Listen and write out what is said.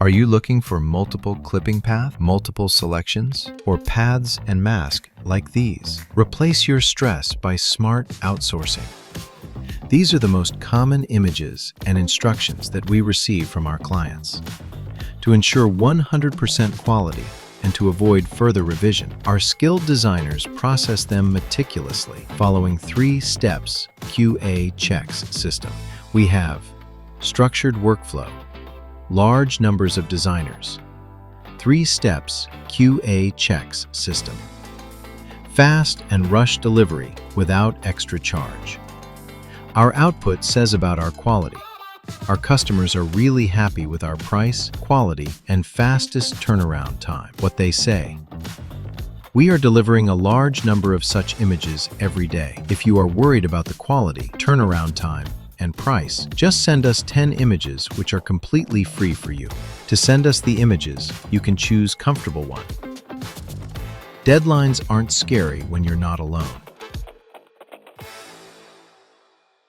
Are you looking for multiple clipping paths, multiple selections, or paths and masks like these? Replace your stress by smart outsourcing. These are the most common images and instructions that we receive from our clients. To ensure 100% quality and to avoid further revision, our skilled designers process them meticulously, following 3 steps QA checks system. We have structured workflow, large numbers of designers, 3 steps QA checks system, fast and rush delivery without extra charge. Our output says about our quality. Our customers are really happy with our price, quality, and fastest turnaround time. What they say. We are delivering a large number of such images every day. If you are worried about the quality, turnaround time, and price, just send us 10 images which are completely free for you. To send us the images, you can choose comfortable one. Deadlines aren't scary when you're not alone.